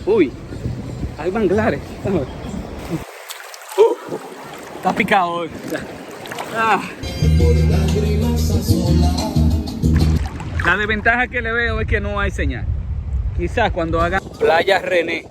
Uy, hay manglares. Está picado hoy. Ah. La desventaja que le veo es que no hay señal. Quizás cuando hagan Playa René.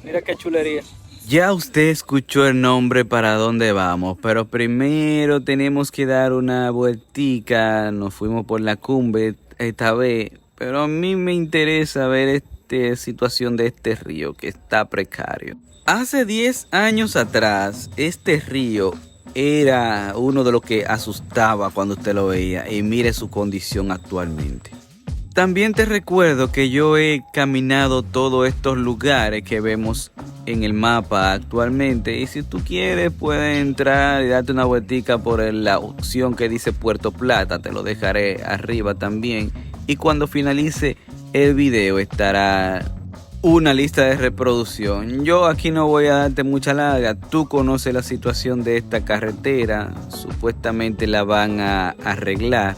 Mira qué chulería. Ya usted escuchó el nombre para dónde vamos, pero primero tenemos que dar una vueltica. Nos fuimos por la cumbre esta vez, pero a mí me interesa ver esta situación de este río que está precario. Hace 10 años atrás, este río era uno de los que asustaba cuando usted lo veía, y mire su condición actualmente. También te recuerdo que yo he caminado todos estos lugares que vemos en el mapa actualmente, y si tú quieres puedes entrar y darte una vueltica por la opción que dice Puerto Plata. Te lo dejaré arriba también, y cuando finalice el video estará una lista de reproducción. Yo aquí no voy a darte mucha larga. Tú conoces la situación de esta carretera. Supuestamente la van a arreglar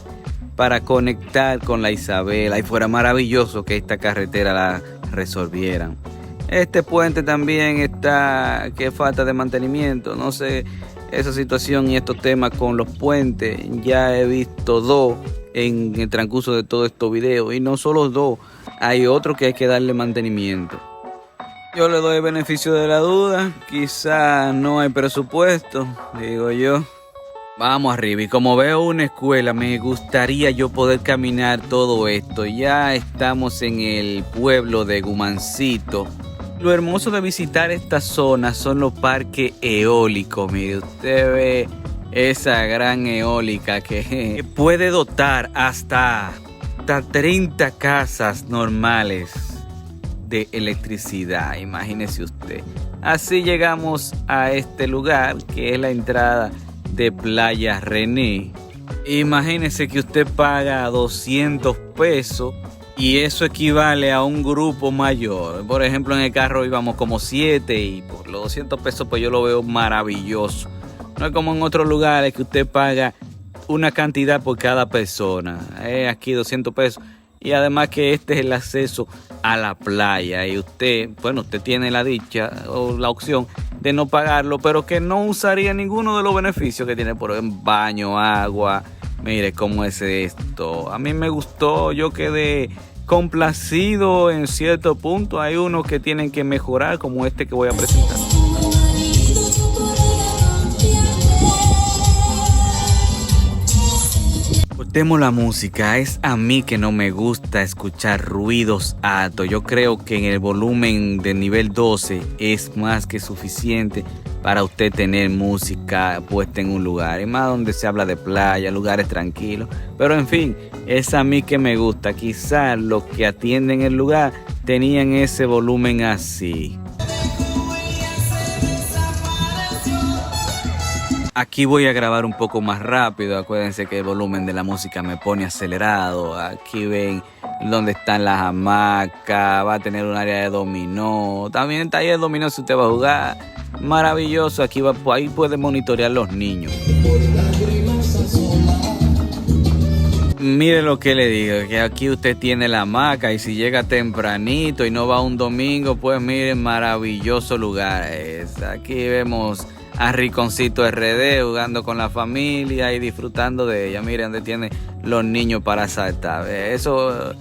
para conectar con la Isabela, y fuera maravilloso que esta carretera la resolvieran. Este puente también está que falta de mantenimiento. No sé, esa situación y estos temas con los puentes, ya he visto dos en el transcurso de todos estos videos, y no solo dos, hay otro que hay que darle mantenimiento. Yo le doy el beneficio de la duda, quizás no hay presupuesto, digo yo. Vamos arriba, y como veo una escuela, me gustaría yo poder caminar todo esto. Ya estamos en el pueblo de Gumancito. Lo hermoso de visitar esta zona son los parques eólicos. Mire, usted ve esa gran eólica que puede dotar hasta 30 casas normales de electricidad. Imagínese usted. Así llegamos a este lugar que es la entrada de Playa René. Imagínese que usted paga 200 pesos y eso equivale a un grupo mayor. Por ejemplo, en el carro íbamos como 7, y por los 200 pesos pues yo lo veo maravilloso. No es como en otros lugares que usted paga una cantidad por cada persona. Aquí 200 pesos. Y además que este es el acceso a la playa, y usted, bueno, usted tiene la dicha o la opción de no pagarlo, pero que no usaría ninguno de los beneficios que tiene, por ejemplo, baño, agua. Mire cómo es esto. A mí me gustó, yo quedé complacido en cierto punto. Hay unos que tienen que mejorar, como este que voy a presentar. Cortemos la música. Es a mí que no me gusta escuchar ruidos altos. Yo creo que en el volumen de nivel 12 es más que suficiente para usted tener música puesta en un lugar, y más donde se habla de playa, lugares tranquilos. Pero en fin, es a mí que me gusta. Quizás los que atienden el lugar tenían ese volumen así. Aquí voy a grabar un poco más rápido. Acuérdense que el volumen de la música me pone acelerado. Aquí ven donde están las hamacas. Va a tener un área de dominó. También está ahí el dominó si usted va a jugar. Maravilloso. Aquí ahí puede monitorear los niños. Mire lo que le digo, que aquí usted tiene la hamaca, y si llega tempranito y no va un domingo, pues miren, maravilloso lugar es. Aquí vemos a Riconcito RD jugando con la familia y disfrutando de ella. Miren donde tiene los niños para saltar. Eso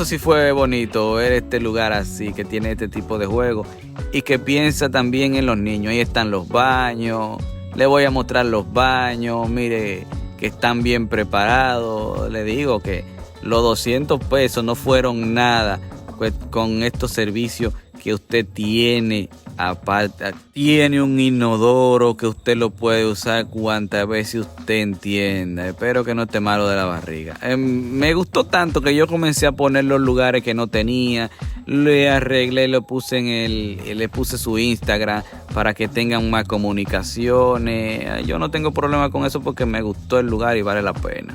sí fue bonito, ver este lugar así, que tiene este tipo de juegos y que piensa también en los niños. Ahí están los baños. Le voy a mostrar los baños. Mire que están bien preparados. Le digo que los 200 pesos no fueron nada pues, con estos servicios que usted tiene. Aparte, tiene un inodoro que usted lo puede usar cuantas veces usted entienda. Espero que no esté malo de la barriga. Me gustó tanto que yo comencé a poner los lugares que no tenía. Le arreglé, le puse su Instagram para que tengan más comunicaciones. Yo no tengo problema con eso porque me gustó el lugar y vale la pena.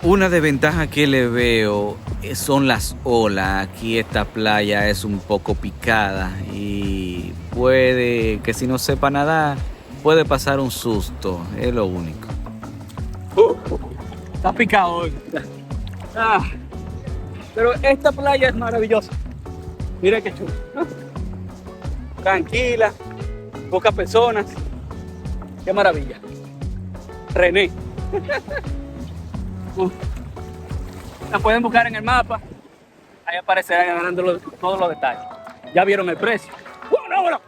Una desventaja que le veo son las olas. Aquí esta playa es un poco picada y puede que si no sepa nadar puede pasar un susto, es lo único. Está picado hoy. Pero esta playa es maravillosa. Mira qué chulo, ¿no? Tranquila, pocas personas. Qué maravilla. René. La pueden buscar en el mapa. Ahí aparecerán ganando todos los detalles. Ya vieron el precio. ¡Bueno!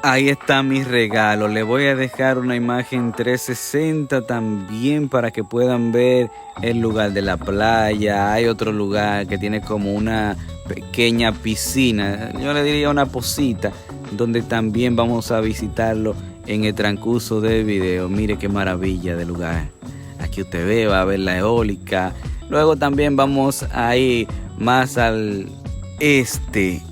Ahí está mi regalo. Le voy a dejar una imagen 360 también para que puedan ver el lugar de la playa. Hay otro lugar que tiene como una pequeña piscina, yo le diría una posita, donde también vamos a visitarlo en el transcurso del video. Mire qué maravilla de lugar. Aquí usted ve, va a ver la eólica. Luego también vamos a ir más al este.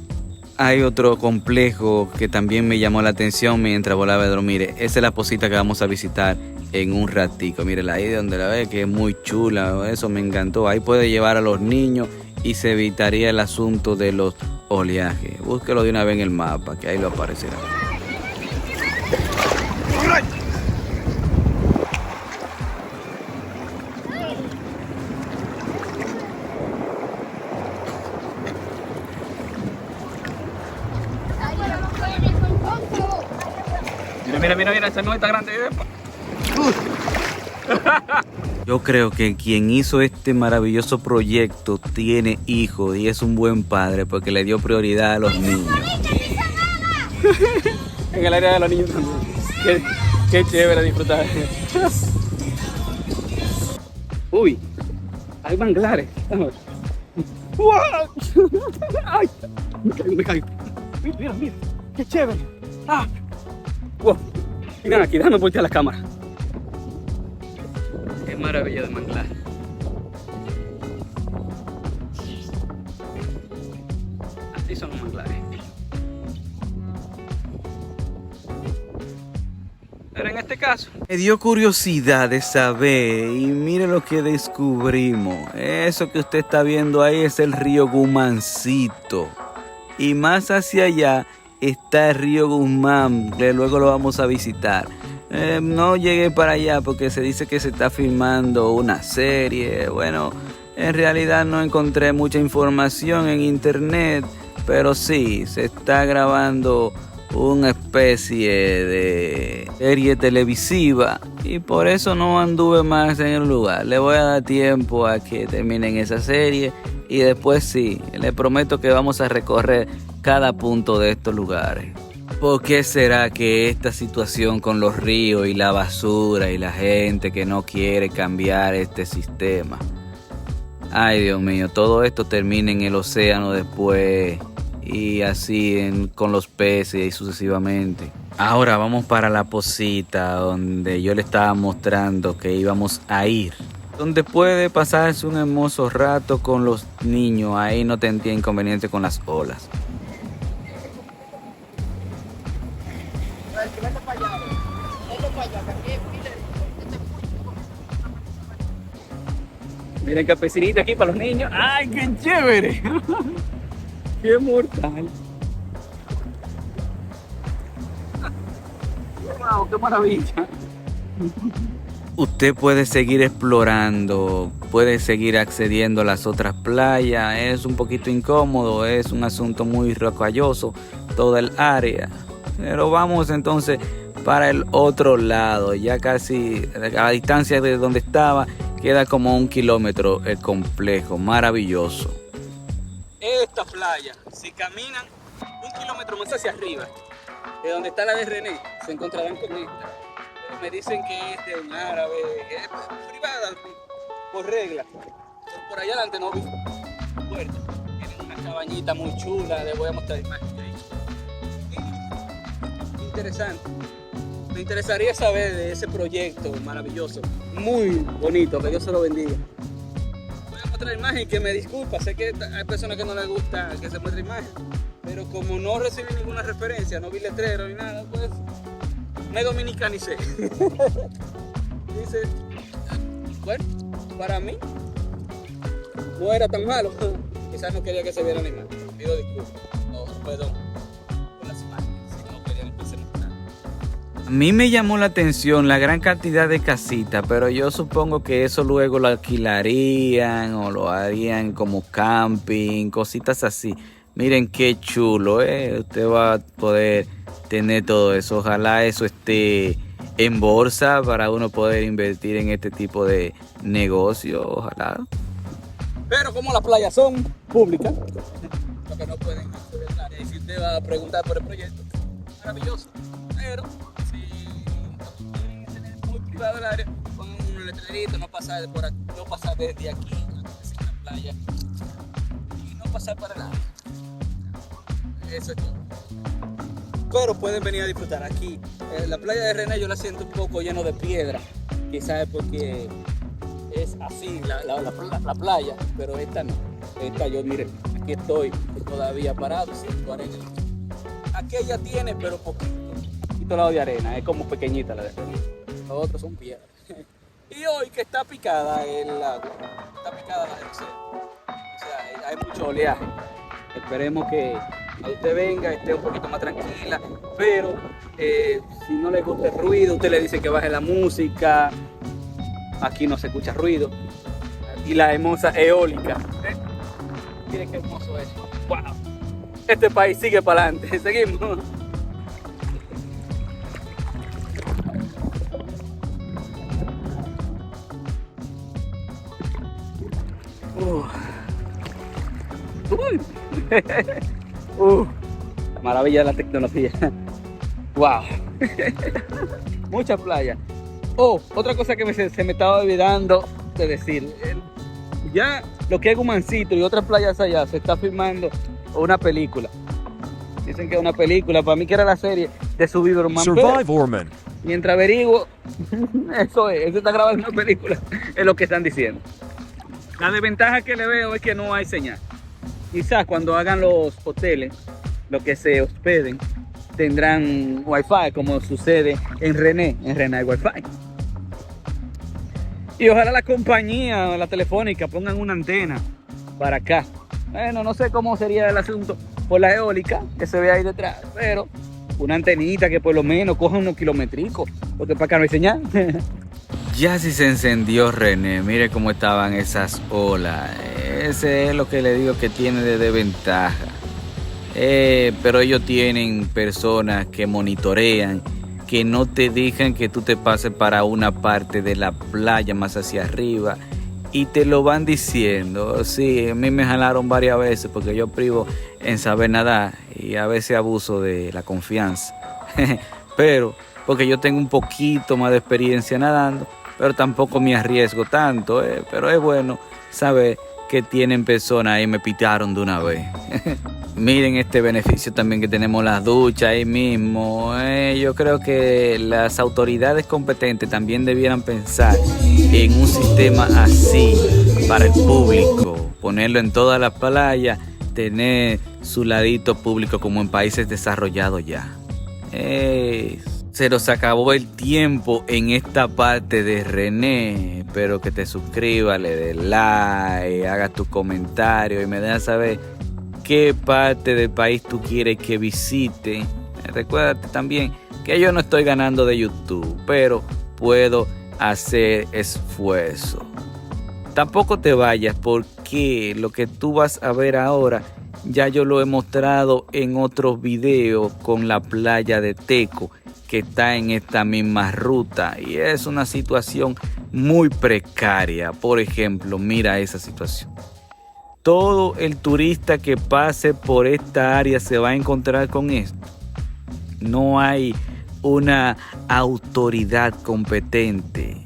Hay otro complejo que también me llamó la atención mientras volaba a dormir. Esa es la posita que vamos a visitar en un ratico. Mírela ahí donde la ve, que es muy chula. Eso me encantó. Ahí puede llevar a los niños y se evitaría el asunto de los oleajes. Búsquelo de una vez en el mapa, que ahí lo aparecerá. Mira, esa no está grande. Yo creo que quien hizo este maravilloso proyecto tiene hijos y es un buen padre porque le dio prioridad a los niños. En el área de los niños también. Qué chévere disfrutar. Uy, hay manglares. ¡Ay! Me caigo. Mira, qué chévere. ¡Ah! ¡Wow! Miren aquí, déjame voltear la cámara. Qué maravilla de manglar. Así son los manglares. Pero en este caso Me dio curiosidad de saber y mire lo que descubrimos. Eso que usted está viendo ahí es el río Gumancito. Y más hacia allá está el río Guzmán, que luego lo vamos a visitar. No llegué para allá porque se dice que se está filmando una serie. Bueno, en realidad no encontré mucha información en internet, pero sí, se está grabando una especie de serie televisiva y por eso no anduve más en el lugar. Le voy a dar tiempo a que terminen esa serie y después sí, le prometo que vamos a recorrer cada punto de estos lugares. ¿Por qué será que esta situación con los ríos y la basura y la gente que no quiere cambiar este sistema? Ay, Dios mío, todo esto termina en el océano después y así con los peces y sucesivamente. Ahora vamos para la posita donde yo le estaba mostrando que íbamos a ir, donde puede pasarse un hermoso rato con los niños. Ahí no tendría inconveniente con las olas. miren qué piscinita aquí para los niños. ¡Ay, qué chévere! ¡Qué mortal! ¡Wow, qué maravilla! Usted puede seguir explorando, puede seguir accediendo a las otras playas. Es un poquito incómodo, es un asunto muy rocalloso toda el área. Pero vamos entonces para el otro lado, ya casi a distancia de donde estaba, queda como 1 kilómetro el complejo, maravilloso. Esta playa, si caminan 1 kilómetro más hacia arriba, de donde está la de René, se encontrarán con esta. Pero me dicen que es de un árabe, es privada por regla. Por allá adelante no vi puerta. Tienen una cabañita muy chula, les voy a mostrar imágenes ahí. Interesante. Me interesaría saber de ese proyecto maravilloso, muy bonito, que Dios se lo bendiga. Voy a mostrar imagen, que me disculpa, sé que hay personas que no les gusta que se muestre imagen, pero como no recibí ninguna referencia, no vi letrero ni nada, pues me dominicanicé. Dice, bueno, para mí no era tan malo, quizás no quería que se viera la imagen, pido disculpas, o perdón por las imágenes, si no querían que se mostrara. A mí me llamó la atención la gran cantidad de casitas, pero yo supongo que eso luego lo alquilarían o lo harían como camping, cositas así. Miren qué chulo, ¿eh? Usted va a poder tener todo eso. Ojalá eso esté en bolsa para uno poder invertir en este tipo de negocio. Ojalá. Pero como las playas son públicas, lo que no pueden acceder al área. Y si usted va a preguntar por el proyecto, maravilloso. Pero si quieren tener muy privado el área, pongan un letrerito, no pasar por aquí, no pasar desde aquí a la playa y no pasar para el área. Eso es todo. Pero pueden venir a disfrutar aquí. La playa de René yo la siento un poco lleno de piedra, quizás es porque es así la playa, pero esta no. Esta yo, miren, aquí estoy todavía parado, siento arena. Aquella tiene, pero poquito lado de arena, es como pequeñita la de arena. Los otros son piedras. Y hoy que está picada el agua, está picada la del océano. O sea, hay mucho oleaje. Esperemos que usted venga, esté un poquito más tranquila, pero si no le gusta el ruido, usted le dice que baje la música. Aquí no se escucha ruido. Y la hermosa eólica. Miren qué hermoso es. ¡Wow! Este país sigue para adelante. Seguimos. La maravilla de la tecnología. Wow. Muchas playas. Oh, otra cosa que se me estaba olvidando de decir. Ya lo que es Gumancito y otras playas allá se está filmando una película. Dicen que es una película, para mí que era la serie de Survivorman. Survivorman. Mientras averiguo, eso está grabando una película, es lo que están diciendo. La desventaja que le veo es que no hay señal. Quizás cuando hagan los hoteles, los que se hospeden, tendrán wifi, como sucede en René. En René hay wifi. Y ojalá la compañía, la telefónica, pongan una antena para acá. Bueno, no sé cómo sería el asunto por la eólica que se ve ahí detrás, pero una antenita que por lo menos coja unos kilométricos, porque para acá no hay señal. Ya si se encendió René, mire cómo estaban esas olas. Ese es lo que le digo que tiene de desventaja. Pero ellos tienen personas que monitorean, que no te dejan que tú te pases para una parte de la playa más hacia arriba y te lo van diciendo. Sí, a mí me jalaron varias veces porque yo privo en saber nadar y a veces abuso de la confianza. Pero porque yo tengo un poquito más de experiencia nadando, pero tampoco me arriesgo tanto, pero es bueno saber que tienen personas y me pitaron de una vez. Miren este beneficio también que tenemos las duchas ahí mismo. Yo creo que las autoridades competentes también debieran pensar en un sistema así para el público, ponerlo en todas las playas, tener su ladito público como en países desarrollados ya. Se nos acabó el tiempo en esta parte de René. Espero que te suscribas, le des like, hagas tu comentario y me dejas saber qué parte del país tú quieres que visite. Recuérdate también que yo no estoy ganando de YouTube, pero puedo hacer esfuerzo. Tampoco te vayas porque lo que tú vas a ver ahora ya yo lo he mostrado en otros videos con la playa de Teco, que está en esta misma ruta y es una situación muy precaria. Por ejemplo, mira esa situación. Todo el turista que pase por esta área se va a encontrar con esto. No hay una autoridad competente.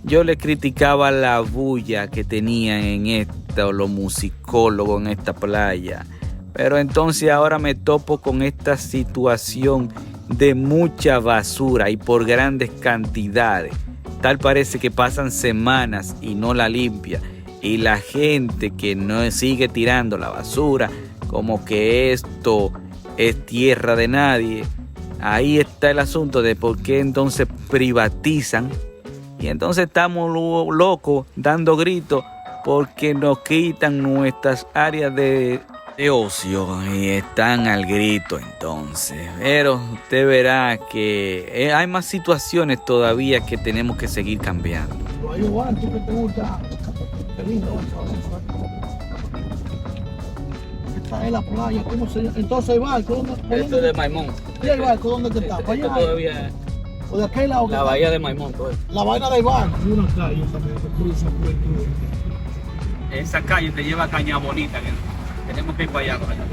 Yo le criticaba la bulla que tenían en esta, o los musicólogos en esta playa. Pero entonces ahora me topo con esta situación de mucha basura y por grandes cantidades. Tal parece que pasan semanas y no la limpia. Y la gente que no sigue tirando la basura, como que esto es tierra de nadie. Ahí está el asunto de por qué entonces privatizan. Y entonces estamos locos dando gritos porque nos quitan nuestras áreas de de ocio y están al grito entonces. Pero usted verá que hay más situaciones todavía que tenemos que seguir cambiando. Hay un barco que te gusta. Qué lindo. Esta es la playa, ¿cómo se llama? Entonces el barco, ¿dónde? Esto es de Maimón. ¿Y el barco dónde que está? Esto ¿Para allá? todavía ¿O de aquel lado? la bahía de Maimón. Todo. La vaina del barco. Y una calle también que cruza por el tubo. Esa calle te lleva a Caña Bonita. Que tenemos que ir para allá para allá.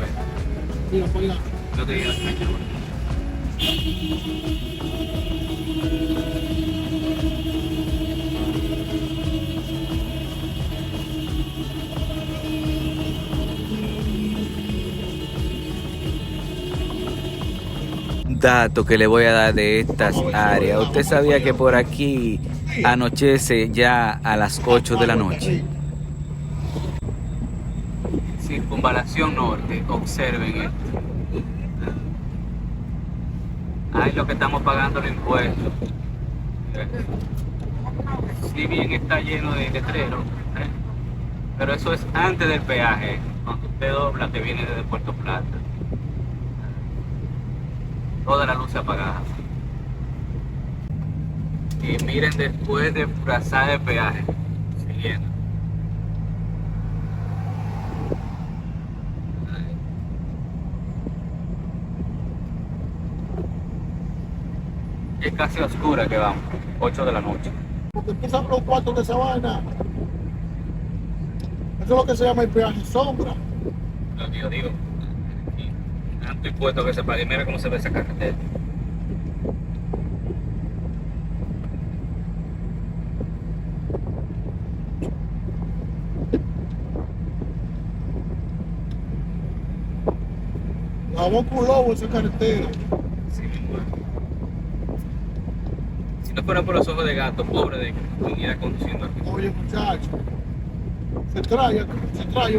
Mira, para allá. Yo te digo, Caña Bonita. Dato que le voy a dar de estas áreas. Usted sabía que por aquí anochece ya a las 8 de la noche. Circunvalación norte, observen esto. Ahí lo que estamos pagando los impuestos. Si bien está lleno de letreros, pero eso es antes del peaje, cuando usted dobla que viene desde Puerto Plata. Toda la luz apagada. Y miren después de pasar el peaje, se llena. Es casi oscura que vamos, 8 de la noche. Porque empiezan los cuartos de esa vaina. Eso es lo que se llama el peaje sombra. Yo digo, tanto impuesto que se pague, mira cómo se ve esa carretera. La boca un lobo esa carretera. Sí, si no fuera por los ojos de gato, pobre de que viniera conduciendo aquí. Oye, muchacho. Se trae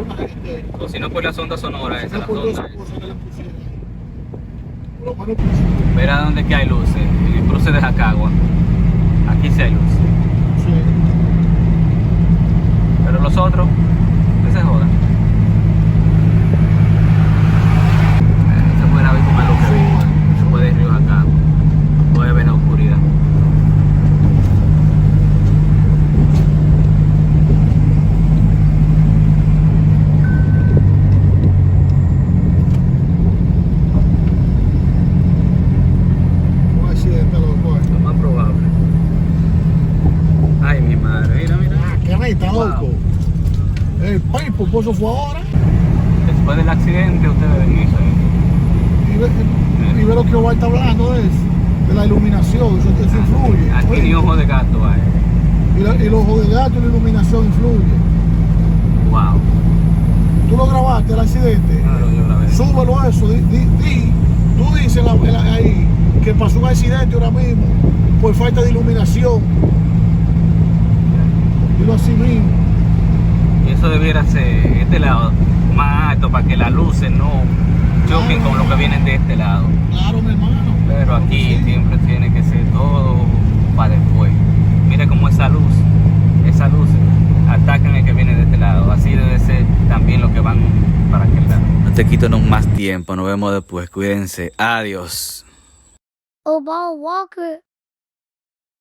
una gente. O si no por las ondas sonoras, esas No las por todas ondas. esas cosas que le pusieron. Por lo menos pusieron. Verá dónde que hay luces, en el cruce de Jacagua. Aquí sí hay luces. Sí. Pero los otros, que se jodan. Se puede ver como es lo que ve. Se puede ir río Jacagua. Puede ver la oscuridad. Un accidente, loco. Lo más probable. Ay, mi madre, mira, mira. Ah, qué neta, loco. El Pipo, pues eso fue ahora. Después del accidente, ustedes ven eso. Y ve lo que Omar está hablando de eso. De la iluminación, eso influye. Aquí Oye, ni ojo de gato hay. y el ojo de gato y la iluminación influye. Wow. Tú lo grabaste, el accidente. Claro, yo la veo. Súbelo a eso. Tú dices ahí que pasó un accidente ahora mismo por falta de iluminación. Dilo así mismo. Y eso debiera ser este lado más alto para que las luces no choquen con lo que vienen de este lado. Claro, mi hermano. Pero aquí Sí. siempre tiene que ser todo para después. Mire cómo esas luces atacan el que viene de este lado. Así debe ser también los que van para aquel lado. No te quito más tiempo, nos vemos después, cuídense, adiós. Obal Walker.